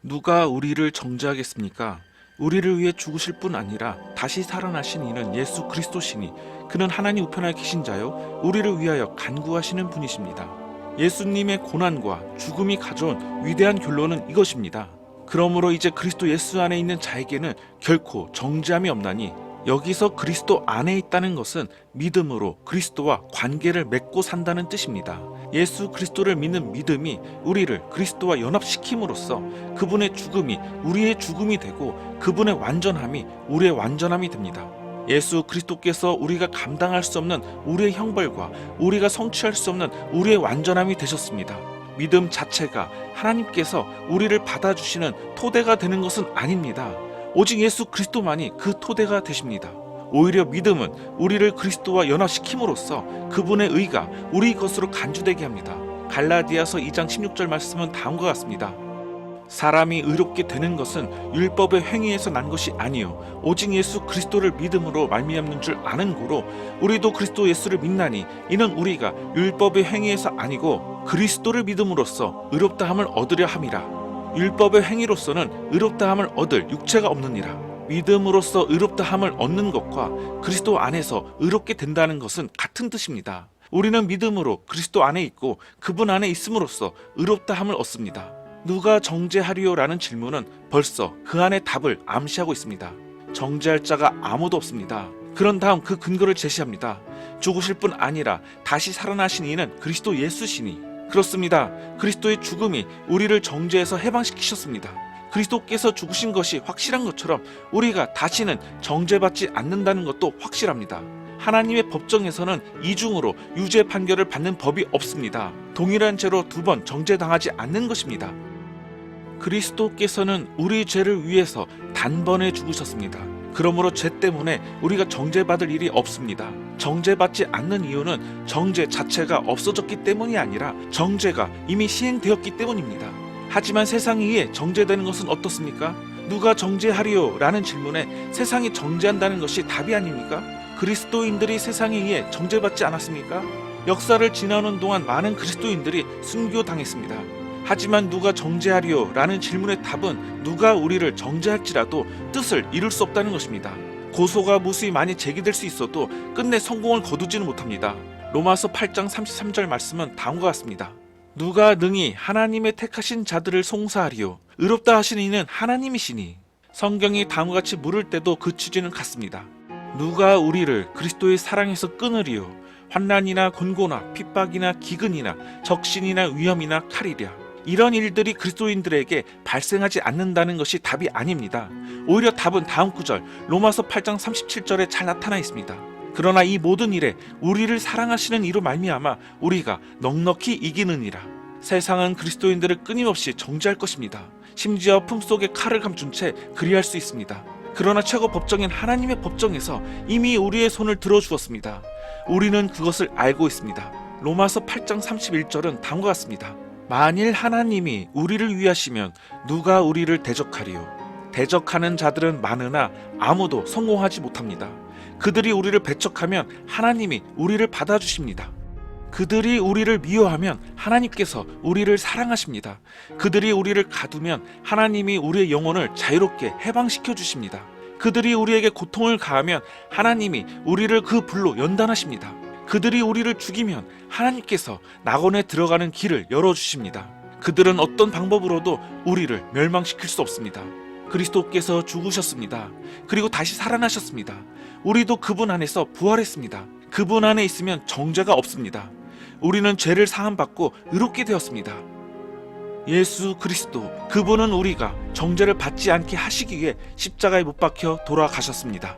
누가 우리를 정죄하겠습니까? 우리를 위해 죽으실 뿐 아니라 다시 살아나신 이는 예수 그리스도시니 그는 하나님 우편에 계신 자요 우리를 위하여 간구하시는 분이십니다. 예수님의 고난과 죽음이 가져온 위대한 결론은 이것입니다. 그러므로 이제 그리스도 예수 안에 있는 자에게는 결코 정죄함이 없나니, 여기서 그리스도 안에 있다는 것은 믿음으로 그리스도와 관계를 맺고 산다는 뜻입니다. 예수 그리스도를 믿는 믿음이 우리를 그리스도와 연합시킴으로써 그분의 죽음이 우리의 죽음이 되고 그분의 완전함이 우리의 완전함이 됩니다. 예수 그리스도께서 우리가 감당할 수 없는 우리의 형벌과 우리가 성취할 수 없는 우리의 완전함이 되셨습니다. 믿음 자체가 하나님께서 우리를 받아주시는 토대가 되는 것은 아닙니다. 오직 예수 그리스도만이 그 토대가 되십니다. 오히려 믿음은 우리를 그리스도와 연합시킴으로써 그분의 의가 우리 것으로 간주되게 합니다. 갈라디아서 2장 16절 말씀은 다음과 같습니다. 사람이 의롭게 되는 것은 율법의 행위에서 난 것이 아니요 오직 예수 그리스도를 믿음으로 말미암는 줄 아는 고로 우리도 그리스도 예수를 믿나니 이는 우리가 율법의 행위에서 아니고 그리스도를 믿음으로써 의롭다함을 얻으려 함이라. 율법의 행위로서는 의롭다함을 얻을 육체가 없느니라. 믿음으로써 의롭다함을 얻는 것과 그리스도 안에서 의롭게 된다는 것은 같은 뜻입니다. 우리는 믿음으로 그리스도 안에 있고 그분 안에 있음으로써 의롭다함을 얻습니다. 누가 정죄하리요? 라는 질문은 벌써 그 안에 답을 암시하고 있습니다. 정죄할 자가 아무도 없습니다. 그런 다음 그 근거를 제시합니다. 죽으실 뿐 아니라 다시 살아나신 이는 그리스도 예수시니. 그렇습니다. 그리스도의 죽음이 우리를 정죄해서 해방시키셨습니다. 그리스도께서 죽으신 것이 확실한 것처럼 우리가 다시는 정죄받지 않는다는 것도 확실합니다. 하나님의 법정에서는 이중으로 유죄 판결을 받는 법이 없습니다. 동일한 죄로 두 번 정죄당하지 않는 것입니다. 그리스도께서는 우리 죄를 위해서 단번에 죽으셨습니다. 그러므로 죄 때문에 우리가 정죄받을 일이 없습니다. 정죄받지 않는 이유는 정죄 자체가 없어졌기 때문이 아니라 정죄가 이미 시행되었기 때문입니다. 하지만 세상에 의해 정죄되는 것은 어떻습니까? 누가 정죄하리요? 라는 질문에 세상이 정죄한다는 것이 답이 아닙니까? 그리스도인들이 세상에 의해 정죄받지 않았습니까? 역사를 지나오는 동안 많은 그리스도인들이 순교당했습니다. 하지만 누가 정죄하리요? 라는 질문의 답은 누가 우리를 정죄할지라도 뜻을 이룰 수 없다는 것입니다. 고소가 무수히 많이 제기될 수 있어도 끝내 성공을 거두지는 못합니다. 로마서 8장 33절 말씀은 다음과 같습니다. 누가 능히 하나님의 택하신 자들을 송사하리요? 의롭다 하시는 이는 하나님이시니. 성경이 다음과 같이 물을 때도 그 취지는 같습니다. 누가 우리를 그리스도의 사랑에서 끊으리요? 환난이나 곤고나 핍박이나 기근이나 적신이나 위험이나 칼이랴. 이런 일들이 그리스도인들에게 발생하지 않는다는 것이 답이 아닙니다. 오히려 답은 다음 구절 로마서 8장 37절에 잘 나타나 있습니다. 그러나 이 모든 일에 우리를 사랑하시는 이로 말미암아 우리가 넉넉히 이기느니라. 세상은 그리스도인들을 끊임없이 정죄할 것입니다. 심지어 품속에 칼을 감춘 채 그리할 수 있습니다. 그러나 최고 법정인 하나님의 법정에서 이미 우리의 손을 들어주었습니다. 우리는 그것을 알고 있습니다. 로마서 8장 31절은 다음과 같습니다. 만일 하나님이 우리를 위하시면 누가 우리를 대적하리요? 대적하는 자들은 많으나 아무도 성공하지 못합니다. 그들이 우리를 배척하면 하나님이 우리를 받아주십니다. 그들이 우리를 미워하면 하나님께서 우리를 사랑하십니다. 그들이 우리를 가두면 하나님이 우리의 영혼을 자유롭게 해방시켜 주십니다. 그들이 우리에게 고통을 가하면 하나님이 우리를 그 불로 연단하십니다. 그들이 우리를 죽이면 하나님께서 낙원에 들어가는 길을 열어주십니다. 그들은 어떤 방법으로도 우리를 멸망시킬 수 없습니다. 그리스도께서 죽으셨습니다. 그리고 다시 살아나셨습니다. 우리도 그분 안에서 부활했습니다. 그분 안에 있으면 정죄가 없습니다. 우리는 죄를 사함받고 의롭게 되었습니다. 예수 그리스도, 그분은 우리가 정죄를 받지 않게 하시기 위해 십자가에 못 박혀 돌아가셨습니다.